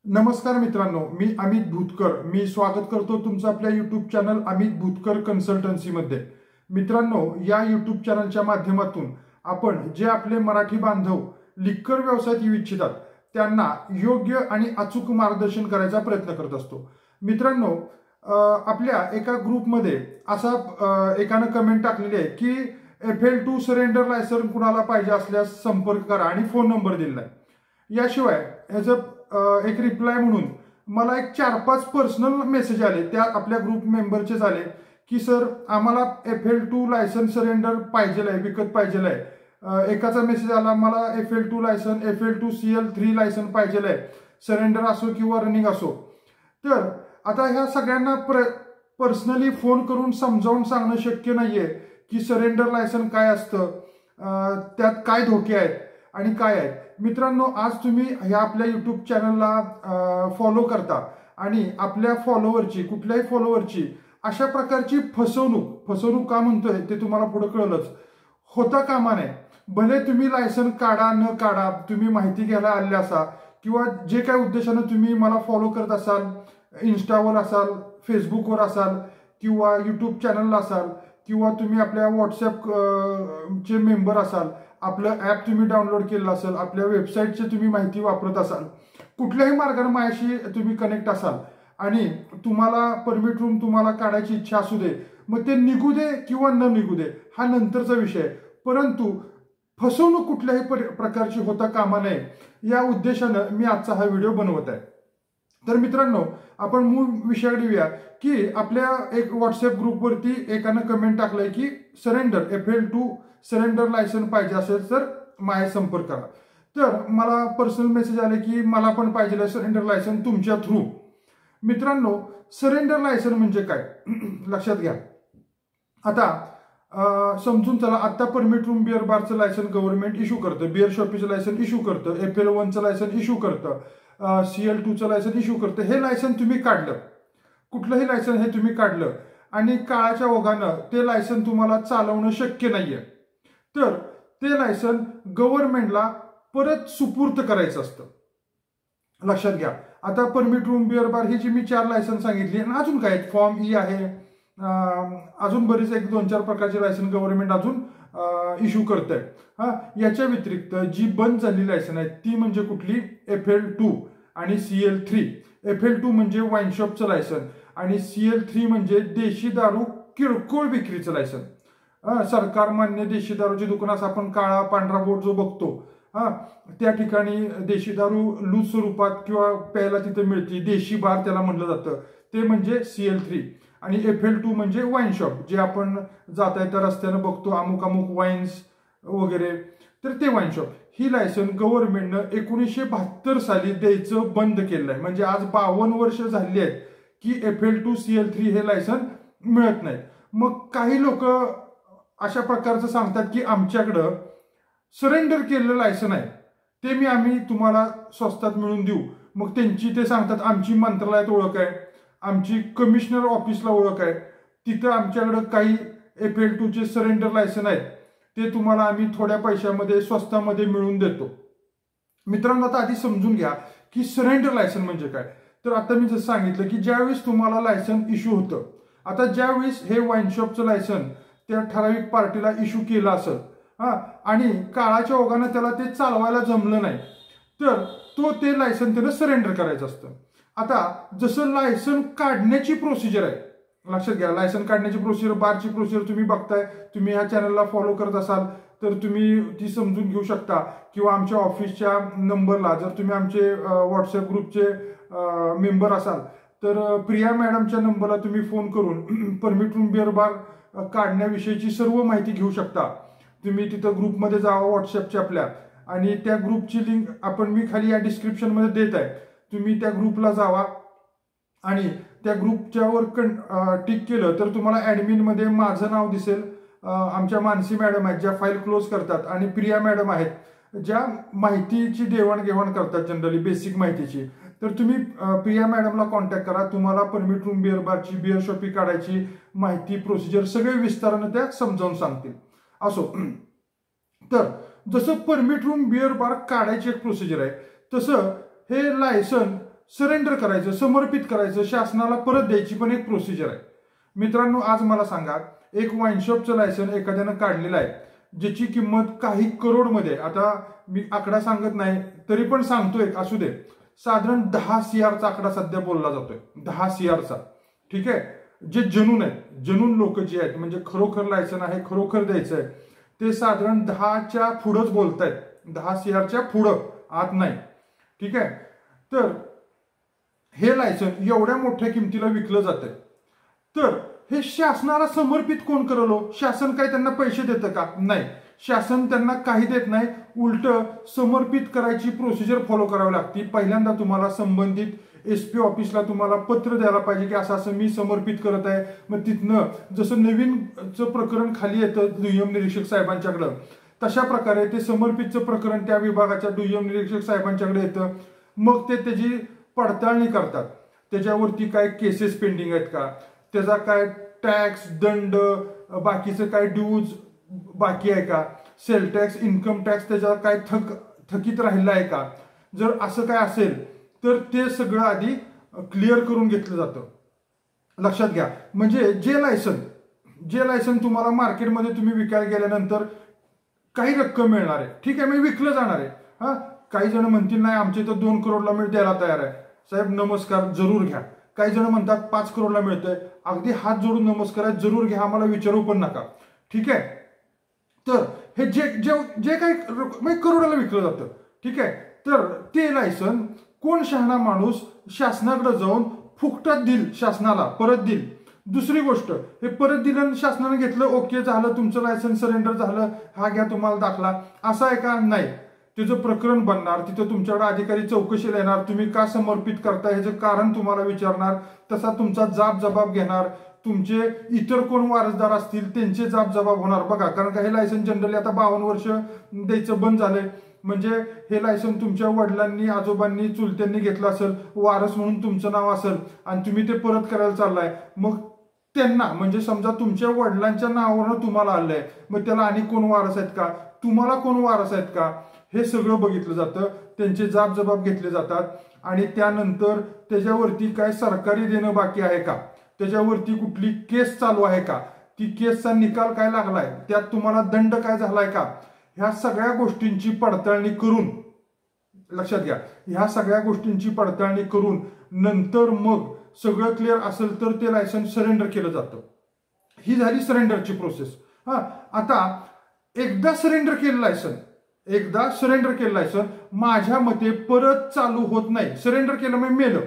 नमस्कार मित्रांनो, मी अमित भूतकर. मी स्वागत करतो तुमचं आपल्या यूट्यूब चॅनल अमित भूतकर कन्सल्टन्सीमध्ये. मित्रांनो, या यूट्यूब चॅनलच्या माध्यमातून आपण जे आपले मराठी बांधव लिक्कर व्यवसायात येऊ इच्छितात त्यांना योग्य आणि अचूक मार्गदर्शन करायचा प्रयत्न करत असतो. मित्रांनो, आपल्या एका ग्रुपमध्ये असा एकानं कमेंट टाकलेली आहे की FL2 सरेंडर लायसन कुणाला पाहिजे असल्यास संपर्क करा आणि फोन नंबर दिलेला आहे. याशिवाय ह्याचं एक रिप्लाय म्हणून मला एक 4-5 पर्सनल मेसेज आले, त्या आपल्या ग्रुप मेंबरचेच आले की सर आम्हाला FL2 लायसन सरेंडर पाहिजे आहे, विकत पाहिजे आहे. एकाचा मेसेज आला, मला FL2 licence FL2 CL3 licence पाहिजे आहे, सरेंडर असो किंवा रनिंग असो. तर आता ह्या सगळ्यांना पर्सनली फोन करून समजावून सांगणं शक्य नाहीये की सरेंडर लायसन काय असतं, त्यात काय धोके आहेत आणि काय आहेत. मित्रांनो, आज तुम्ही ह्या आपल्या यूट्यूब चॅनलला फॉलो करता आणि आपल्या फॉलोवरची, कुठल्याही फॉलोवरची अशा प्रकारची फसवणूक का म्हणतोय ते तुम्हाला पुढे कळलंच, होता कामा नये. भले तुम्ही लायसन काढा न काढा, तुम्ही माहिती घ्यायला आले असा किंवा जे काही उद्देशानं तुम्ही मला फॉलो करत असाल, इन्स्टावर असाल, फेसबुकवर असाल किंवा यूट्यूब चॅनलला असाल किंवा तुम्ही आपल्या व्हॉट्सॲप चे मेंबर असाल, आपलं ॲप तुम्ही डाउनलोड केलं असेल, आपल्या वेबसाईटची तुम्ही माहिती वापरत असाल, कुठल्याही मार्गाने माझ्याशी तुम्ही कनेक्ट असाल आणि तुम्हाला परमिट रूम तुम्हाला काढायची इच्छा असू दे, मग ते निघू दे किंवा न निघू दे हा नंतरचा विषय. परंतु फसवणूक कुठल्याही प्रकारची होता कामा नये या उद्देशानं मी आजचा हा व्हिडिओ बनवत आहे. तर मित्रांनो, आपण मूळ विषयाकडे येऊया की आपल्या एक व्हॉट्सअप ग्रुपवरती एकानं कमेंट टाकलंय की सरेंडर FL2 सरेंडर लायसन पाहिजे असेल तर माझ्या संपर्क करा. तर मला पर्सनल मेसेज आले की मला पण पाहिजे सरेंडर लायसन तुमच्या थ्रू. मित्रांनो, सरेंडर लायसन म्हणजे काय लक्षात घ्या. आता समजून चला, आता परमिट रूम बिअर बारचं लायसन गव्हर्नमेंट इश्यू करतं, बिअर शॉपीचं लायसन इश्यू करतं, FL1चं लायसन इश्यू करतं, CL2चं लायसन इश्यू करतं. हे लायसन तुम्ही काढलं, कुठलंही लायसन हे तुम्ही काढलं आणि काळाच्या ओघानं ते लायसन तुम्हाला चालवणं शक्य नाहीये, तर ते लायसन गव्हर्नमेंटला परत सुपूर्त करायचं असतं. लक्षात घ्या. आता परमिट रूम बिअर बार ही जी मी 4 लायसन सांगितली आणि अजून काय फॉर्म ई आहे, अजून बरीच 1-2-4 प्रकारचे लायसन गव्हर्नमेंट अजून इश्यू करत आहे. याच्या व्यतिरिक्त जी बंद झालेली लायसन आहेत ती म्हणजे कुठली, FL2 आणि CL3. FL2 म्हणजे वाईन शॉपचं लायसन आणि CL3 म्हणजे देशी दारू किरकोळ विक्रीचं लायसन. सरकार मान्य देशी दारूची दुकान असं आपण काळा पांढरा बोर्ड जो बघतो, त्या ठिकाणी देशी दारू लूज स्वरूपात किंवा प्यायला तिथे मिळते, देशी बार त्याला म्हटलं जातं, ते म्हणजे CL3. आणि FL2 म्हणजे वाईन शॉप, जे आपण जाता येत्या रस्त्यानं बघतो, अमुक अमुक वाईन्स वगैरे, तर ते वाईन शॉप. ही लायसन गव्हर्नमेंटनं 1972 साली द्यायचं बंद केलं आहे. म्हणजे आज 52 वर्ष झाली आहेत की FL2 CL3 हे लायसन मिळत नाहीत. मग काही लोक अशा प्रकारचं सांगतात की आमच्याकडं सरेंडर केलेलं लायसन आहे, ते आम्ही तुम्हाला स्वस्तात मिळून देऊ. मग त्यांची ते सांगतात आमची मंत्रालयात ओळख आहे, आमची कमिशनर ऑफिसला ओळख आहे, तिथं आमच्याकडं काही FL2चे सरेंडर लायसन आहेत, ते तुम्हाला आम्ही थोड्या पैशामध्ये स्वस्तामध्ये मिळवून देतो. मित्रांनो, आता आधी समजून घ्या की सरेंडर लायसन म्हणजे काय. तर आता मी जसं सांगितलं की ज्यावेळेस तुम्हाला लायसन इश्यू होतं, आता ज्यावेळेस हे वाईन शॉपचं लायसन त्या ठराविक पार्टीला इश्यू केलं असेल आणि काळाच्या ओघानं त्याला ते चालवायला जमलं नाही, तर ते लायसन त्यानं सरेंडर करायचं असतं. आता जसं लायसन काढण्याची प्रोसिजर आहे, लक्षात घ्या, लायसन काढण्याची प्रोसिजर, बारची प्रोसिजर तुम्ही बघताय, तुम्ही ह्या चॅनलला फॉलो करत असाल तर तुम्ही ती समजून घेऊ शकता किंवा आमच्या ऑफिसच्या नंबरला, जर तुम्ही आमचे व्हॉट्सअप ग्रुपचे मेंबर असाल तर प्रिया मॅडमच्या नंबरला तुम्ही फोन करून परमिट रूम बिअर बार काढण्याविषयीची सर्व माहिती घेऊ शकता. तुम्ही तिथं ग्रुपमध्ये जावा व्हॉट्सअपच्या आपल्या, आणि त्या ग्रुपची लिंक मी खाली या डिस्क्रिप्शनमध्ये देत आहे. तुम्ही त्या ग्रुपला जावा आणि त्या ग्रुपच्यावर टिक केलं तर तुम्हाला ॲडमिनमध्ये माझं नाव दिसेल, आमच्या मानसी मॅडम आहेत ज्या फाईल क्लोज करतात, आणि प्रिया मॅडम आहेत ज्या माहितीची देवाणघेवाण करतात जनरली बेसिक माहितीची. तर तुम्ही प्रिया मॅडमला कॉन्टॅक्ट करा, तुम्हाला परमिट रूम बिअर बारची, बिअर शॉपी काढायची माहिती, प्रोसिजर सगळे विस्तारानं त्या समजावून सांगतील. असो, तर जसं परमिट रूम बिअर बार काढायची एक प्रोसिजर आहे, तसं हे लायसन सरेंडर करायचं, समर्पित करायचं, शासनाला परत द्यायची पण एक प्रोसिजर आहे. मित्रांनो, आज मला सांगा, एक वाईन शॉपचं लायसन एखाद्यानं काढलेलं आहे ज्याची किंमत काही करोडमध्ये, आता मी आकडा सांगत नाही तरी पण सांगतोय, असू दे, साधारण 10 CRचा आकडा सध्या बोलला जातोय, 10 CRचा. ठीक आहे. जे जनून आहेत, जनून लोक जे आहेत, म्हणजे खरोखर लायसन आहे, खरोखर द्यायचं आहे, ते साधारण 10च्या पुढंच बोलतायत, 10 CRच्या पुढं, आत नाही. ठीक आहे. तर हे लायसन एवढ्या मोठ्या किमतीला विकलं जातंय, तर हे शासनाला समर्पित कोण करलो? शासन काय त्यांना पैसे देतं का? नाही, शासन त्यांना काही देत नाही. उलट समर्पित करायची प्रोसिजर फॉलो करावी लागते. पहिल्यांदा तुम्हाला संबंधित SP ऑफिसला तुम्हाला पत्र द्यायला पाहिजे की असं असं मी समर्पित करत आहे. मग तिथनं जसं नवीनचं प्रकरण खाली येतं दुय्यम निरीक्षक साहेबांच्याकडं, तशा प्रकारे ते समर्पितचं प्रकरण त्या विभागाच्या दुय्यम निरीक्षक साहेबांच्याकडे येतं. मग ते त्याची पडताळणी करतात, त्याच्यावरती काय केसेस पेंडिंग आहेत का, त्याचा काय टॅक्स, दंड, बाकीचं काय ड्यूज बाकी आहे का, सेल टॅक्स, इन्कम टॅक्स त्याच्यावर काय थकीत राहिला आहे का. जर असं काय असेल तर ते सगळं आधी क्लिअर करून घेतलं जातं. लक्षात घ्या. म्हणजे जे लायसन तुम्हाला मार्केटमध्ये तुम्ही विकायला गेल्यानंतर काही रक्कम मिळणार आहे. ठीक आहे, मी विकलं जाणार आहे. हा, काही जण म्हणतील नाही आमच्या इथं 2 करोडला द्यायला तयार आहे. साहेब नमस्कार, जरूर घ्या. काही जण म्हणतात 5 करोडला मिळतंय, अगदी हात जोडून नमस्कार आहे, जरूर घ्या, आम्हाला विचारू पण नका. ठीक आहे. तर हे जे काही करोडाला विकलं जातं, ठीक आहे, तर ते लायसन कोण शहाणा माणूस शासनाकडे जाऊन फुकटात देईल, शासनाला परत देईल. दुसरी गोष्ट, हे परत दिलं, शासनाने घेतलं, ओके झालं, तुमचं लायसन सरेंडर झालं, हा घ्या तुम्हाला दाखला, असं आहे का? नाही. त्याचं प्रकरण बनणार, तिथं तुमच्याकडे अधिकारी चौकशीला येणार, तुम्ही का समर्पित करताय ह्याचं कारण तुम्हाला विचारणार, तसा तुमचा जबाब घेणार, तुमचे इतर कोण वारसदार असतील त्यांचे जबाब होणार. बघा, कारण का हे लायसन जनरली आता 52 वर्ष द्यायचं बंद झालंय. म्हणजे हे लायसन तुमच्या वडिलांनी, आजोबांनी, चुलत्यांनी घेतलं असेल, वारस म्हणून तुमचं नाव असेल आणि तुम्ही ते परत करायला चाललाय, मग त्यांना, म्हणजे समजा तुमच्या वडिलांच्या नावावरनं तुम्हाला आलंय, मग त्याला आणि कोण वारस आहेत का, तुम्हाला कोण वारस आहेत का, हे सगळं बघितलं जातं. त्यांचे जबाब घेतले जातात. आणि त्यानंतर त्याच्यावरती काय सरकारी देणं बाकी आहे का, त्याच्यावरती कुठली केस चालू आहे का, ती केसचा निकाल काय लागलाय, त्यात तुम्हाला दंड काय झालाय का, ह्या सगळ्या गोष्टींची पडताळणी करून, लक्षात घ्या, ह्या सगळ्या गोष्टींची पडताळणी करून नंतर मग सगळं क्लिअर असेल तर ते लायसन सरेंडर केलं जातं. ही झाली सरेंडरची प्रोसेस. हा, आता एकदा सरेंडर केलं लायसन माझ्या मते परत चालू होत नाही. सरेंडर केलं मग मेलं.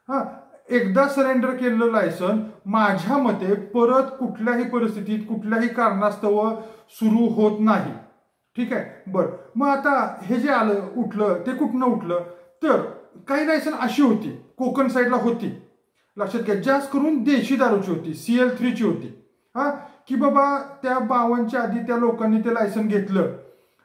हा, एकदा सरेंडर केलेलं लायसन माझ्या मते परत कुठल्याही परिस्थितीत, कुठल्याही कारणास्तव सुरू होत नाही. ठीक आहे. बरं, मग आता हे जे उठलं ते कुठनं उठलं, तर काही लायसन अशी होती, कोकण साईडला होती, लक्षात घ्या, जास्त करून देशी दारूची होती, CL3ची होती. हा, की बाबा त्या 52च्या आधी त्या लोकांनी ते लायसन घेतलं.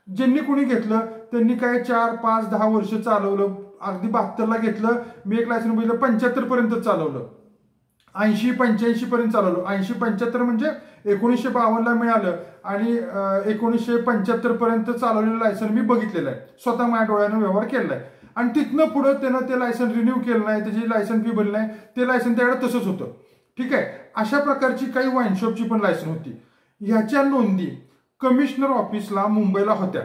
ज्यांनी कोणी घेतलं त्यांनी काय 4, 5, 10 वर्ष चालवलं. अगदी 72ला घेतलं, मी एक लायसन बघितलं 75 पर्यंत चालवलं, 80-85 पर्यंत चालवलं. 80-75 म्हणजे 1952ला मिळालं आणि 1975 पर्यंत चालवलेलं लायसन मी बघितलेलं आहे, स्वतः माझ्या डोळ्यानं व्यवहार केलाय. आणि तिथनं पुढं त्यानं ते लायसन रिन्यू केलं नाही, त्याची लायसन फी भरली नाही, ते लायसन त्याकडे तसंच होतं. ठीक आहे. अशा प्रकारची काही वाईन शॉपची पण लायसन होती. ह्याच्या नोंदी कमिशनर ऑफिसला मुंबईला होत्या.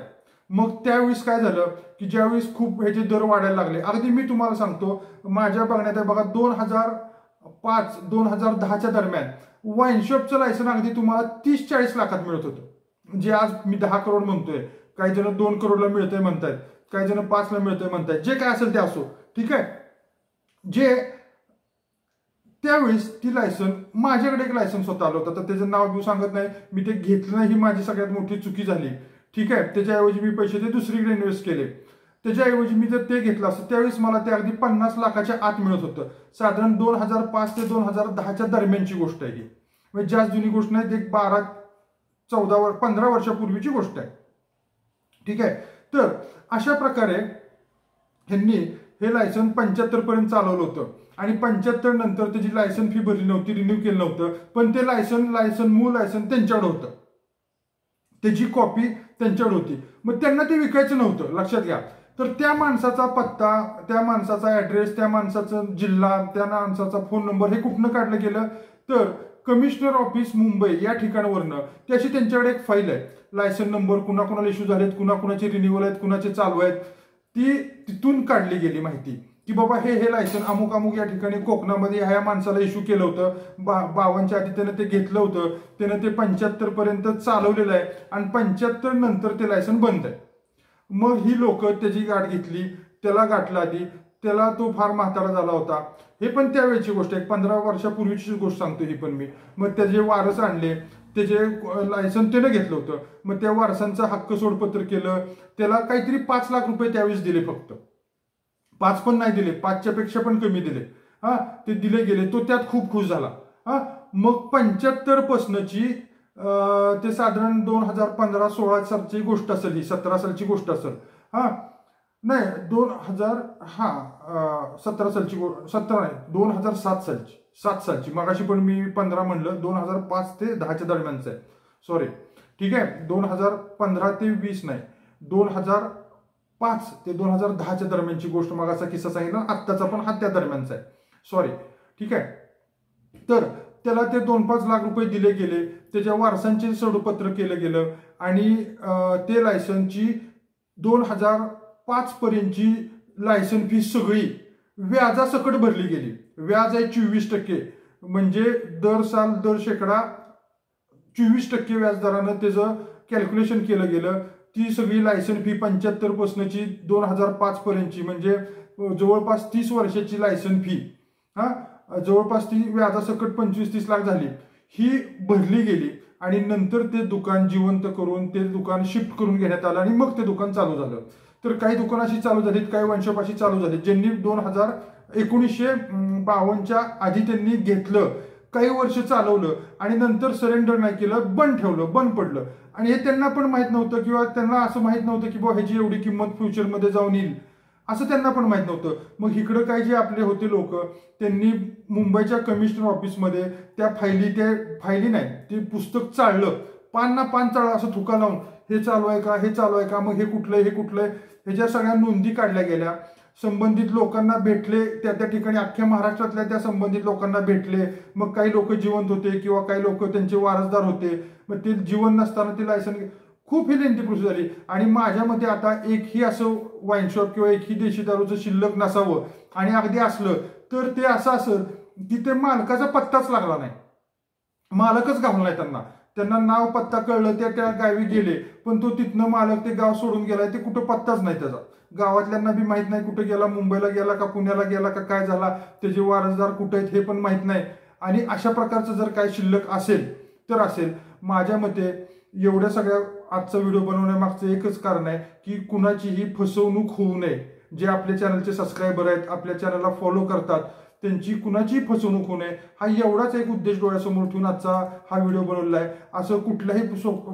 मग त्यावेळेस काय झालं की ज्यावेळेस खूप ह्याचे दर वाढायला लागले, अगदी मी तुम्हाला सांगतो, माझ्या बघण्यात आहे बघा, 2005-2010च्या दरम्यान वाईन शॉपचं लायसन अगदी तुम्हाला 30-40 लाखात मिळत होतं. जे आज मी 10 करोड म्हणतोय, काही जण 2 करोडला मिळतंय म्हणतायत, काही जण 5ला मिळतंय म्हणतायत, जे काय असेल ते असो. ठीक आहे. जे त्यावेळेस ती लायसन, माझ्याकडे एक लायसन स्वतः आलं होतं, तर त्याचं नाव घेऊ सांगत नाही, मी ते घेतलं नाही, ही माझी सगळ्यात मोठी चुकी झाली. ठीक आहे. त्याच्याऐवजी मी पैसे ते दुसरीकडे इन्व्हेस्ट केले. त्याच्याऐवजी मी जर ते घेतलं असतं त्यावेळेस मला ते अगदी 50 लाखाच्या आत मिळत होतं. साधारण 2005 ते 2010च्या दरम्यानची गोष्ट आहे ही. म्हणजे जास्त जुनी गोष्ट नाही, एक 15 वर्षापूर्वीची गोष्ट आहे. ठीक आहे. तर अशा प्रकारे ह्यांनी हे लायसन 75 पर्यंत चालवलं होतं आणि 75 नंतर त्याची लायसन फी भरली नव्हती, रिन्यू केलं नव्हतं, पण ते मूळ लायसन त्यांच्याकडे होतं, त्याची कॉपी त्यांच्याकडे होती. मग त्यांना ते विकायचं नव्हतं. लक्षात घ्या, तर त्या माणसाचा पत्ता, त्या माणसाचा ऍड्रेस, त्या माणसाचा जिल्हा, त्या माणसाचा फोन नंबर हे कुठनं काढलं गेलं तर कमिशनर ऑफिस मुंबई या ठिकाणावरनं त्याची त्यांच्याकडे एक फाईल आहे. लायसन नंबर कुणाकुणाला इश्यू झालेत, कुणाकुणाचे रिन्युअल आहेत, कुणाचे चालू आहेत, ती तिथून काढली गेली माहिती की बाबा हे लायसन अमुक अमुक या ठिकाणी कोकणामध्ये ह्या माणसाला इश्यू केलं होतं. 52च्या आधी त्यानं ते घेतलं होतं, त्यानं ते 75 पर्यंत चालवलेलं आहे आणि 75 नंतर ते लायसन बंद आहे. मग ही लोक त्याची गाठ घेतली, त्याला गाठला आधी, त्याला तो फार म्हातारा झाला होता. हे पण त्यावेळेची गोष्ट आहे, 15 वर्षापूर्वीची गोष्ट सांगतो ही पण मी. मग त्याचे वारस आणले, त्याचे लायसन त्यानं घेतलं होतं. मग त्या वारसांचं हक्क सोडपत्र केलं, त्याला काहीतरी 5 लाख रुपये त्यावेळेस दिले. फक्त 5 पण नाही दिले, 5च्या पेक्षा पण कमी दिले. ते दिले गेले. तो त्यात खूप खुश झाला. मग 75 पासनची ते साधारण 2015-16 सालची गोष्ट असेल, ही 17 सालची गोष्ट असेल. नाही 17 सालची 17 नाही 2007 सालची 7 सालची. मगाशी पण मी 15 म्हणलं, 2005 ते 10च्या दरम्यानचं आहे. सॉरी, ठीक आहे. 2015 ते 20 नाही, 2005 ते 2010च्या दरम्यानची गोष्ट. मगाचा किस्सा सांगितला, आत्ताचा पण हा त्या दरम्यानचा आहे. सॉरी, ठीक आहे. तर त्याला ते 2-5 लाख रुपये दिले गेले, त्याच्या वारसांचे सोडपत्र केलं गेलं आणि ते लायसनची 2005 पर्यंतची लायसन फी सगळी व्याजासकट भरली गेली. व्याज आहे 24%, म्हणजे दर शेकडा 24% व्याजदरानं त्याचं कॅल्क्युलेशन केलं गेलं. ती सगळी लायसन फी 75 पासनची 2005 पर्यंतची, म्हणजे जवळपास 30 वर्षाची लायसन फी, जवळपास ती व्याजासकट 25-30 लाख झाली, ही भरली गेली. आणि नंतर ते दुकान जिवंत करून ते दुकान शिफ्ट करून घेण्यात आलं आणि मग ते दुकान चालू झालं. तर काही दुकान अशी चालू झालीत, काही वंशपाशी चालू झालीत, ज्यांनी 1952च्या आधी त्यांनी घेतलं, काही वर्ष चालवलं आणि नंतर सरेंडर नाही केलं, बंद ठेवलं, बंद पडलं. आणि हे त्यांना पण माहित नव्हतं, किंवा त्यांना असं माहित नव्हतं की बाबा ह्याची एवढी किंमत फ्युचरमध्ये जाऊन येईल, असं त्यांना पण माहित नव्हतं. मग इकडं काय जे आपले होते लोक, त्यांनी मुंबईच्या कमिशनर ऑफिसमध्ये त्या फायली नाही, ते पुस्तक चाळलं, पान ना पान चाळलं, असं थुका लावून हे चालू आहे का, हे चालू आहे का, मग हे कुठलंय, ह्याच्या सगळ्या नोंदी काढल्या गेल्या. संबंधित लोकांना भेटले, त्या ठिकाणी अख्ख्या महाराष्ट्रातल्या त्या संबंधित लोकांना भेटले. मग काही लोक जिवंत होते किंवा काही लोक त्यांचे वारसदार होते. मग ते जीवन नसताना ते लायसन, खूप ही लेंथी प्रोसेस झाली. आणि माझ्या मते आता एकही असं वाईन शॉप किंवा एकही देशी दारूचं शिल्लक नसावं, आणि अगदी असलं तर ते असं असेल की ते मालकाचा पत्ताच लागला नाही, मालकच गावला नाही. त्यांना नाव पत्ता कळलं, त्या गावी गेले, पण तो तिथनं मालक ते गाव सोडून गेलाय, ते कुठं पत्ताच नाही त्याचा. गावातल्यांना बी माहित नाही कुठे गेला, मुंबईला गेला का पुण्याला गेला का काय झाला, त्याचे वारसदार कुठे आहेत हे पण माहित नाही. आणि अशा प्रकारचं जर काय शिल्लक असेल तर असेल. माझ्या मते एवढ्या सगळ्या आजचा व्हिडिओ बनवण्यामागचं एकच कारण आहे की कुणाचीही फसवणूक होऊ नये. जे आपल्या चॅनलचे सबस्क्रायबर आहेत, आपल्या चॅनलला फॉलो करतात, त्यांची कुणाचीही फसवणूक होऊ नये, हा एवढाच एक उद्देश डोळ्यासमोर ठेवून आजचा हा व्हिडिओ बनवलेला आहे. असं कुठल्याही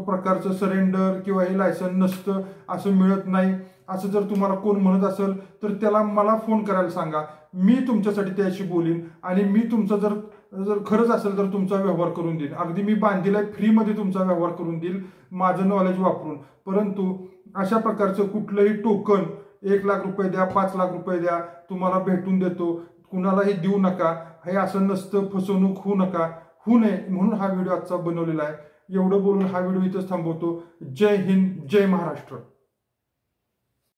प्रकारचं सरेंडर किंवा हे लायसन नसतं, असं मिळत नाही, असं जर तुम्हाला कोण म्हणत असेल तर त्याला मला फोन करायला सांगा. मी तुमच्यासाठी त्याशी बोलीन आणि मी तुमचं जर खरंच असेल तर तुमचा व्यवहार करून देईन. अगदी मी बांधीला फ्रीमध्ये तुमचा व्यवहार करून देईल, माझं नॉलेज वापरून. परंतु अशा प्रकारचं कुठलंही टोकन 1 लाख रुपये द्या, 5 लाख रुपये द्या, तुम्हाला भेटून देतो, कुणालाही देऊ नका, हे असं नसतं. फसवणूक होऊ नये म्हणून हा व्हिडिओ आजचा बनवलेला आहे. एवढं बोलून हा व्हिडिओ इथंच थांबवतो. जय हिंद, जय महाराष्ट्र.